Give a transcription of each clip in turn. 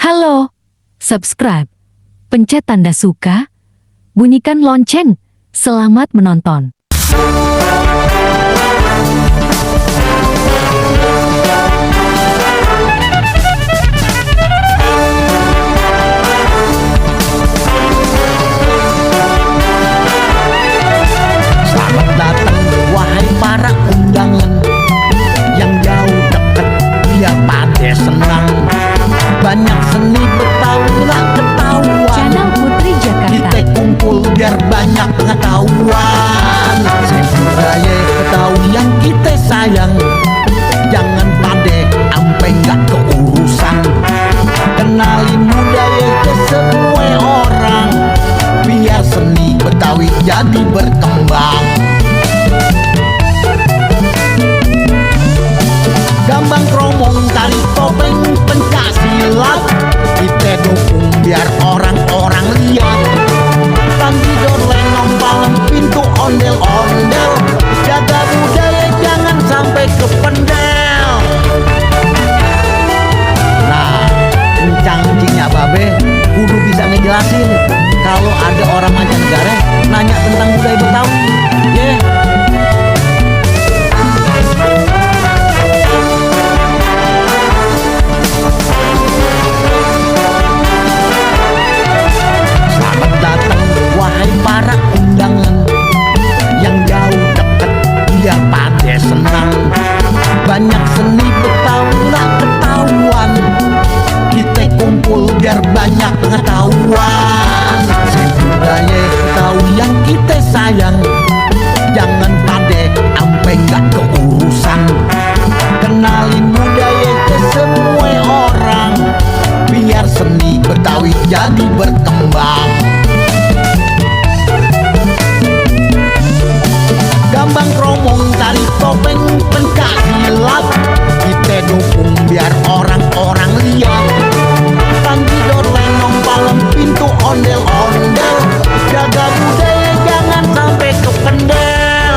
Halo, subscribe, pencet tanda suka, bunyikan lonceng. Selamat menonton. Selamat datang wahai para undangan yang jauh dekat, biar pade senang. Banyak seni Betawi nggak ketahuan. Channel Putri Jakarta. Kita kumpul biar banyak pengetahuan. Budaya Betawi yang kita sayang, jangan pade ampe nggak keurusan. Kenalin budaya ke semua orang, biar seni Betawi jadi berkembang. Gambang kromong, tari topeng, pencak silat, kita dukung biar orang-orang lihat. Tanggidor, lenong, palem, pintu, ondel-ondel, jaga budaya jangan sampai kependel. Nah, kencang-kencingnya babe kudu bisa ngejelasin kalau ada orang mancanegara nanya tentang budaya Betawi. Yeah. Selamat datang wahai para undangan yang jauh dekat, biar pade senang. Banyak seni Betawi nggak ketahuan. Kita kumpul biar banyak pengetahuan. Budaya Betawi yang kita sayang, jangan pade ampe nggak keurusan. Kenalin budaya ke semua orang, biar seni Betawi jadi berkembang. Gambang kromong, tari topeng, pencak silat, kita dukung biar orang-orang lihat. Tanggidor, lenong, palem, pintu, ondel-ondel, jaga budaya jangan sampai kependel.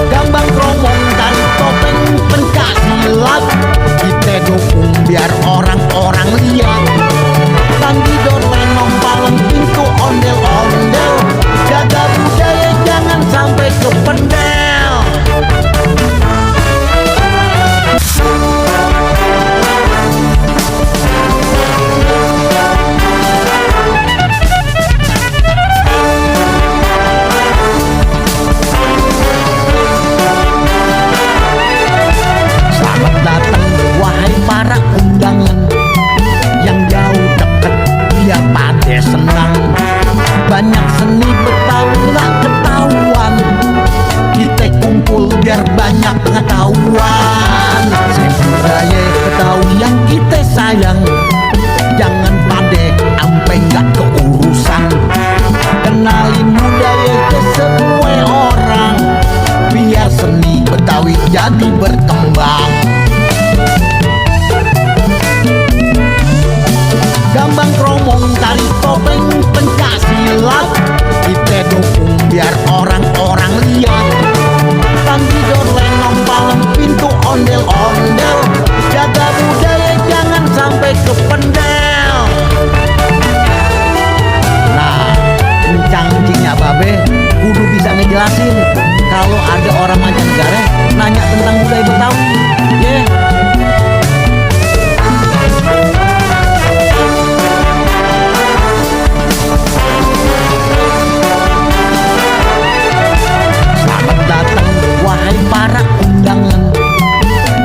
Gambang kromong, tari topeng, pencak silat, kita dukung biar orang-orang lihat. Tanggidor, lenong, palem, pintu, ondel-ondel, jaga budaya jangan sampai kependel. Selamat datang wahai para undangan yang jauh dekat, biar pade senang. Banyak seni Betawi nggak ketahuan. Kita kumpul biar banyak pengetahuan. Budaya Betawi yang kita sayang, jangan pade ampe nggak keurusan. Kenalin budaya ke semua orang, biar seni Betawi jadi berkembang. Gambang kromong, tari topeng, pencak silat, kita dukung biar orang-orang lihat. Tanggidor, lenong, palem, pintu, ondel-ondel, jaga budaya jangan sampai kependel. Nah, kencang-kencingnya babe kudu bisa ngejelasin kalau ada orang mancanegara nanya tentang budaya Betawi. Yeah. Selamat datang wahai para undangan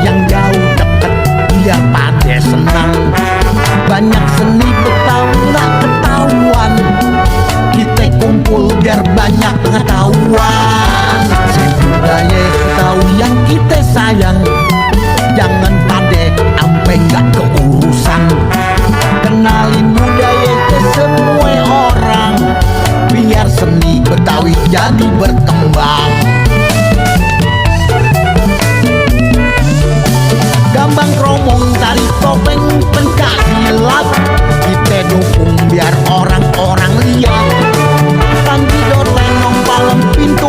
yang jauh dekat, biar pade senang. Banyak seni Betawi nggak ketahuan. Kita kumpul biar banyak pengetahuan. Budaya Betawi yang kita sayang, jangan pade ampe nggak keurusan. Kenalin budaya ke semua orang, biar seni Betawi jadi berkembang. Gambang kromong, tari topeng, pencak silat, kita dukung biar orang-orang lihat. Tanggidor, lenong, palem, pintu,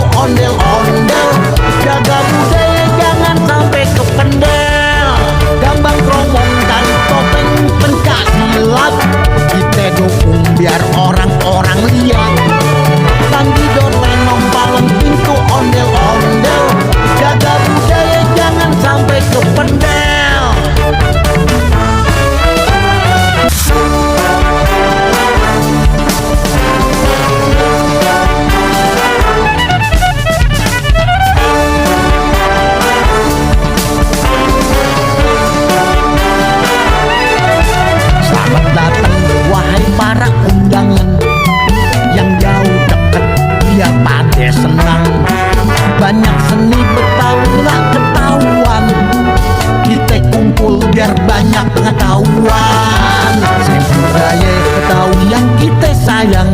yang kita sayang.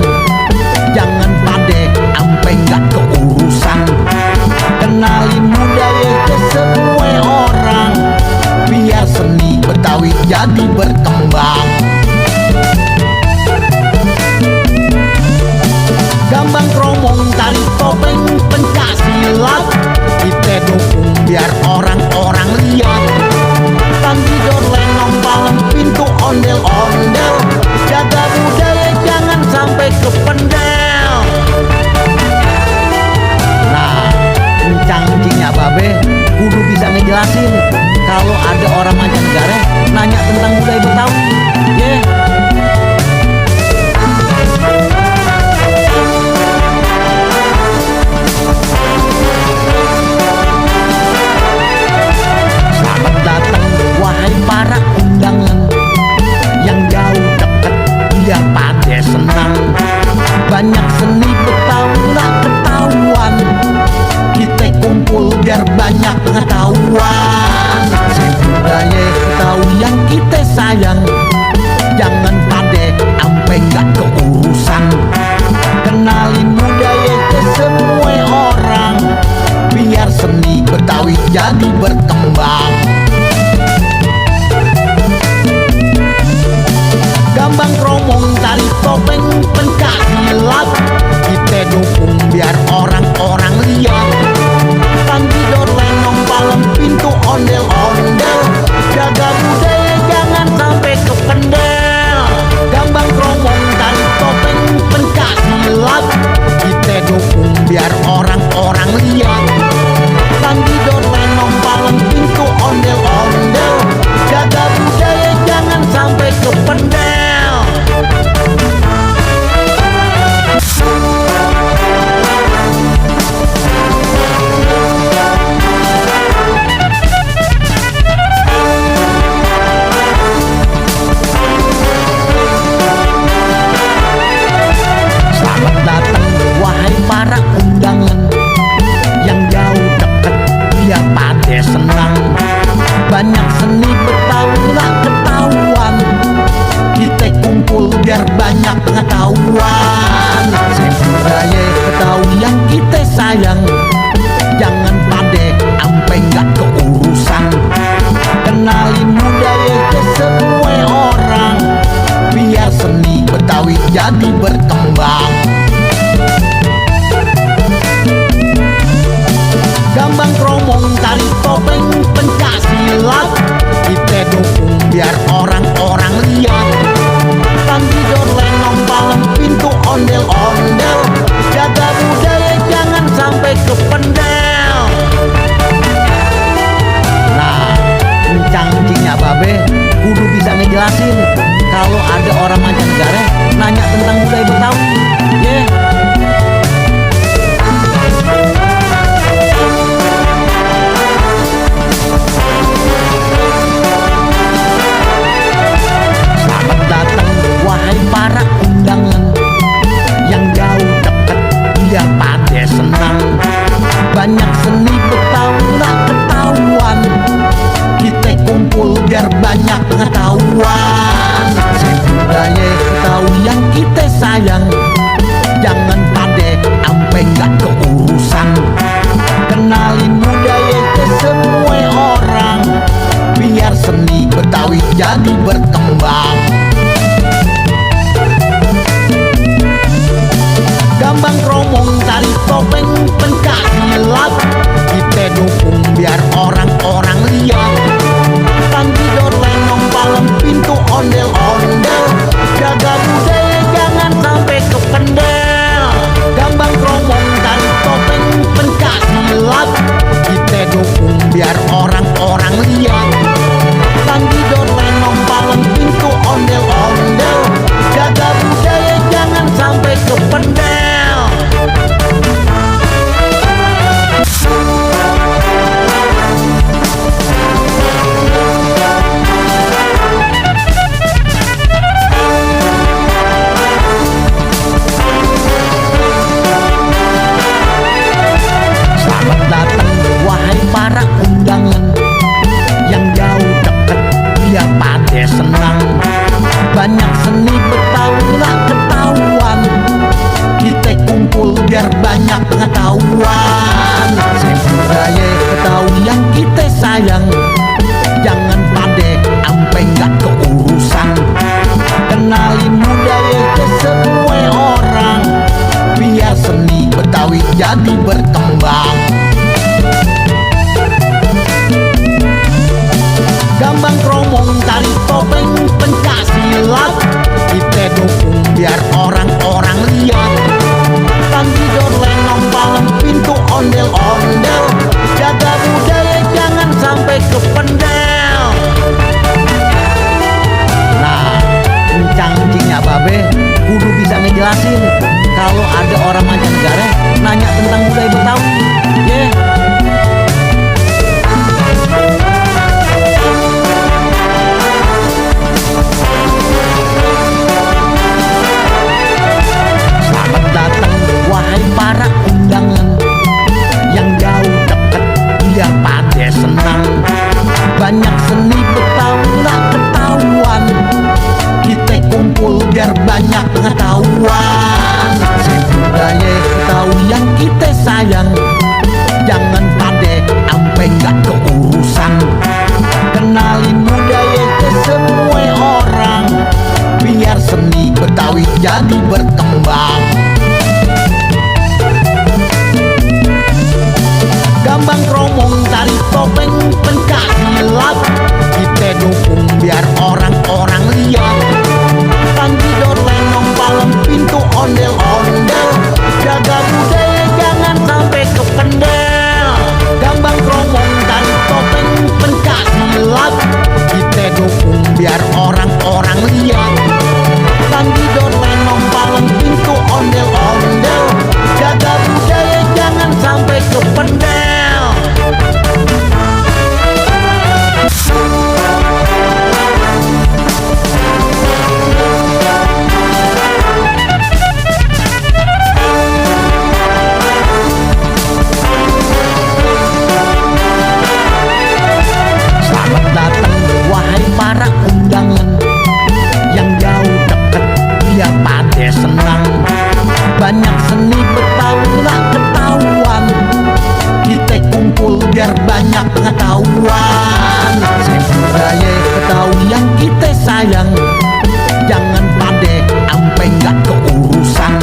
Jangan pade ampe nggak keurusan. Kenalin budaya ke semua orang, biar seni Betawi jadi berkembang. Gambang kromong, tari topeng, pencak silat, kita dukung biar orang-orang lihat. Tangkidor, lenong, palem, pintu, ondel-ondel, jaga budaya jangan sampai kependel. Nah, encang-encingnya babe kudu bisa ngejelasin kalau ada orang mancanegara nanya tentang budaya Betawi. Yeah. Selamat datang wahai para undangan yang jauh dekat, biar pada senang. Banyak seni Betawi lah ketahuan, kita kumpul biar banyak pengetahuan. Budaya Betawi yang kita sayang, jangan pade ampe nggak keurusan. Kenalin budaya ke semua orang, biar seni Betawi jadi berkembang. Gambang kromong, tari topeng, pencak silat, kita dukung biar orang-orang lihat. Tangkidor, lenong, palem, pintu, ondel-ondel, jaga budaya jangan sampai kependel. Gambang kromong, tari topeng, pencak silat, kita dukung biar orang-orang lihat. Tangkidor, lenong, palem, pintu, ondel-ondel, jaga budaya jangan sampai kependel. Selamat datang wahai para undangan yang jauh dekat, biar pada senang. Banyak seni Betawi lah ketahuan, kita kumpul biar banyak pengetahuan. Budaya Betawi yang kita sayang, jangan pade ampe nggak keurusan. Kenalin budaya ke semua orang, biar seni Betawi jadi berkembang. Gambang kromong, tari topeng, pencak silat, kita dukung biar orang-orang lihat. Tangkidor, lenong, palem, pintu, ondel-ondel, jaga budaya jangan sampai kependel. Nah, encang-encingnya babe kudu bisa ngejelasin kalau ada orang mancanegara nanya tentang budaya Betawi. Yeah. Selamat datang wahai para undangan yang jauh dekat, biar pada senang. Banyak seni Betawi lah ketahuan, kita kumpul biar banyak pengetahuan. Budaya Betawi yang kita sayang, jangan pade ampe nggak keurusan. Kenalin budaya ke semua orang, biar seni Betawi jadi berkembang. Gambang kromong, tari topeng, pencak silat, kita dukung biar orang-orang lihat. Tangkidor, lenong, palem, pintu, ondel-ondel, jaga budaya jangan sampai kependel. Gambang kromong, tari topeng, pencak silat, kita dukung biar orang-orang lihat. Tangkidor, lenong, palem, pintu, ondel-ondel, jaga budaya jangan sampai kependel. Banyak seni Betawi lah biar banyak pengetahuan. Budaya Betawi yang kita sayang, jangan pade ampe nggak keurusan. Kenalin budaya ke semua orang, biar seni Betawi jadi berkembang. Gambang kromong, tari topeng, pencak silat, kita dukung biar orang-orang lihat. Tangkidor, lenong, palem, pintu, ondel-ondel, jaga budaya jangan sampai kependel. Nah, encang-encingnya babe kudu bisa ngejelasin kalau ada orang mancanegara nanya tentang budaya Betawi. Selamat datang wahai para undangan yang jauh dekat, biar pada senang. Banyak seni Betawi nggak ketahuan, kita kumpul biar banyak pengetahuan. Budaya Betawi yang kita sayang, jangan pade ampe nggak keurusan. Kenalin budaya ke semua orang, biar seni Betawi jadi berkembang. Gambang kromong, tari topeng, pencak silat, kita dukung biar orang-orang lihat. Tangkidor, lenong, palem, pintu, ondel-ondel, jaga budaya jangan sampai kependel. Gambang kromong, tari topeng, pencak silat, kita dukung biar orang-orang lihat. Tangkidor, lenong, palem, pintu, ondel-ondel, jaga budaya jangan sampai kependel. Selamat datang wahai para undangan yang jauh dekat, biar pada senang. Banyak seni Betawi nggak ketahuan, kita kumpul biar banyak pengetahuan. Budaya Betawi yang kita sayang, jangan pade ampe nggak keurusan.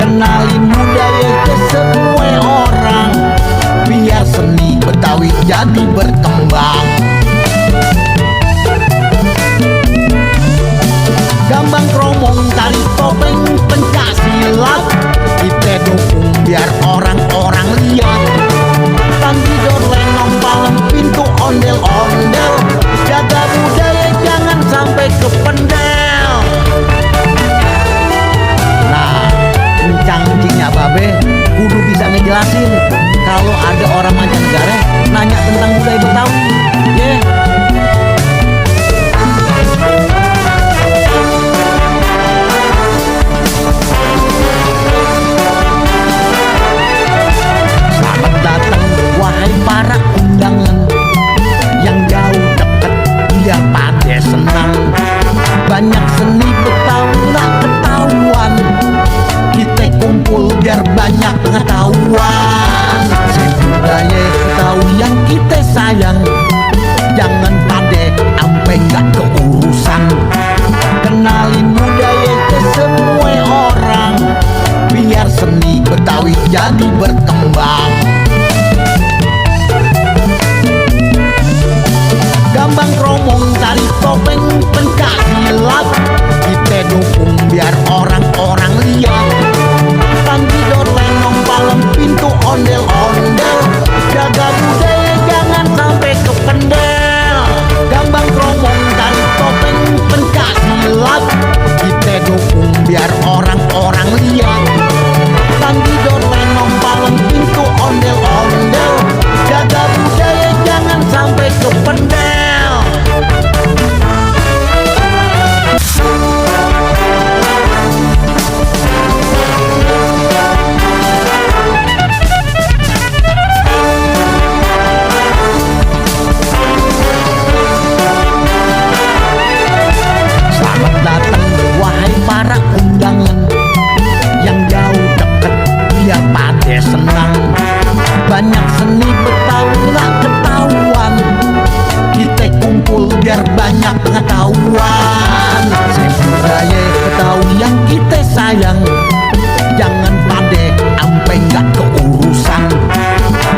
Kenalin budaya ke semua orang, biar seni Betawi jadi berkembang. Gambang kromong, tari topeng, pencak silat, kita dukung biar orang-orang lihat. Tangkidor, lenong, palem, pintu, ondel-ondel, jaga budaya jangan sampai kependel. Nah, encang-encingnya babe kudu bisa ngejelasin kalau ada orang mancanegara nanya tentang budaya Betawi. Selamat datang wahai para undangan yang jauh dekat, biar pada senang. Banyak seni Betawi nggak ketahuan, kita kumpul biar banyak pengetahuan. Budaya Betawi yang kita sayang, jangan pade ampe nggak keurusan. Kenalin budaya ke semua orang, biar seni Betawi jadi berkembang. Gambang kromong, tari topeng, pencak silat, kita dukung biar orang-orang lihat. Tangkidor, lenong, palem, pintu, ondel-ondel, jaga budaya jangan sampai kependel. Gambang kromong, tari topeng, pencak silat, kita dukung biar orang-orang lihat. Tangkidor, lenong, palem, pintu, ondel-ondel, jaga budaya jangan sampai kependel. Selamat datang wahai para undangan yang jauh dekat, sayang, jangan pade ampe nggak keurusan.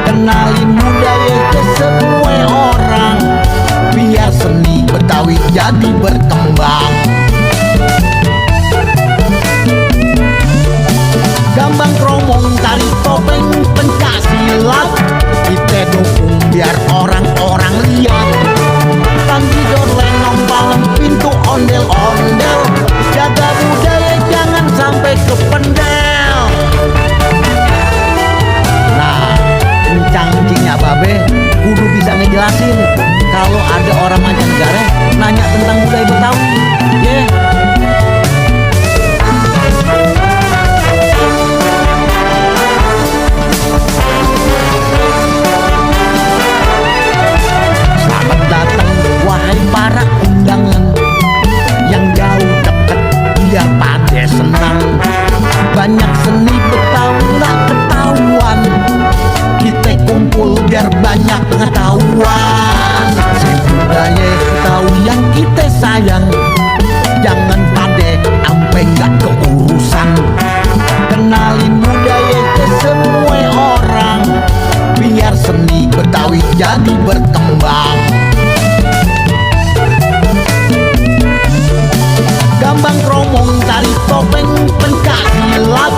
Kenalin budaya ke semua orang, biar seni Betawi jadi berkembang. Gambang kromong, tari topeng, pencak silat, kita dukung biar orang-orang lihat. Tangkidor, lenong, palem, pintu, ondel-ondel, jaga budaya jangan sampai kependel. Nah, kencang-kencingnya babe kudu bisa ngejelasin kalau ada orang mancanegara nanya tentang budaya Betawi. Selamat datang wahai para undangan yang jauh deket, biar pada senang. Banyak seni Betawi nggak ketahuan, kita kumpul biar banyak pengetahuan. Budaya Betawi yang kita sayang, jangan pade ampe nggak keurusan. Kenalin budaya ke semua orang, biar seni Betawi jadi berkembang. Gambang kromong, tari topeng, pencak silat,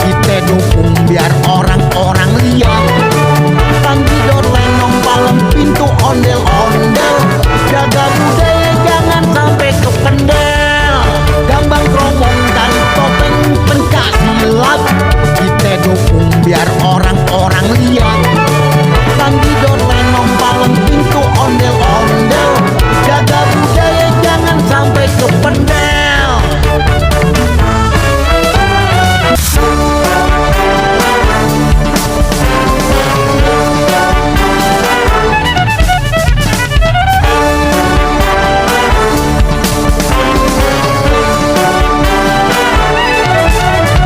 kita dukung biar orang-orang lihat. Tangkidor, lenong, palem, pintu, ondel-ondel, jaga budaya jangan sampai kependel. Gambang kromong, tari topeng, pencak silat, kita dukung biar orang-orang lihat. Tangkidor, lenong, palem, pintu, ondel-ondel, jaga budaya jangan sampai kependel.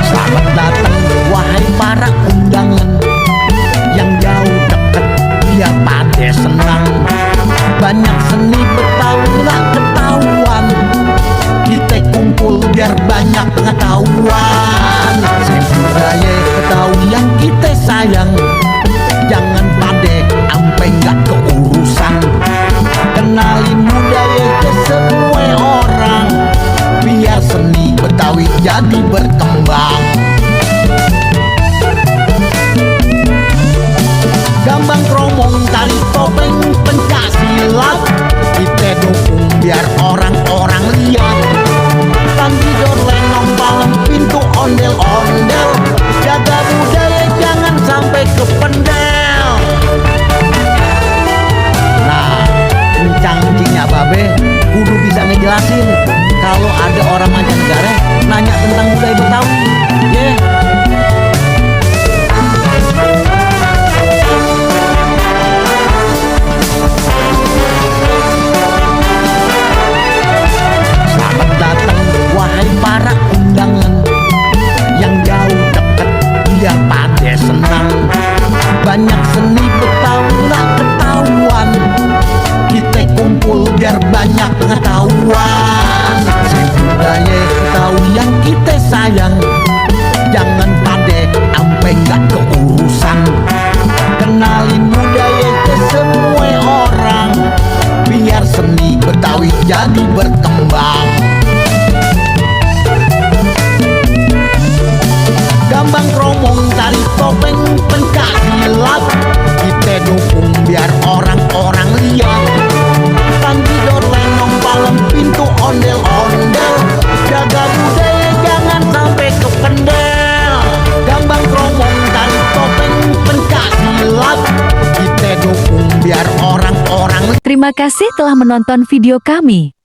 Selamat datang wahai para undangan yang jauh deket, biar pada senang. Banyak seni Betawi nggak ketahuan, kita kumpul biar banyak pengetahuan. Budaya Betawi yang kita sayang, jangan pade ampe nggak keurusan. Kenalin budaya ke semua orang, biar seni Betawi jadi berkembang. Gambang kromong, tari topeng, pencak silat, kita dukung biar orang-orang lihat. Tangkidor, lenong, palem, pintu, ondel-ondel, jaga budaya jangan sampai kependel. Nah, kencang-kencingnya babe kudu bisa ngejelasin kalau ada orang mancanegara nanya tentang budaya Betawi. Selamat datang wahai para undangan yang jauh deket, biar pada senang. Banyak seni Betawi nggak ketahuan, kita kumpul biar banyak pengetahuan. Budaya Betawi yang kita sayang, jangan pade ampe nggak keurusan. Kenalin budaya ke semua orang, biar seni Betawi jadi berkembang. Gambang kromong, tari topeng, pencak silat, kita dukung biar orang-orang lihat. Tangkidor, lenong, palem, pintu, ondel-ondel, jaga budaya jangan sampai kependel. Gambang kromong, tari topeng, pencak silat, kita dukung biar orang-orang. Terima kasih telah menonton video kami.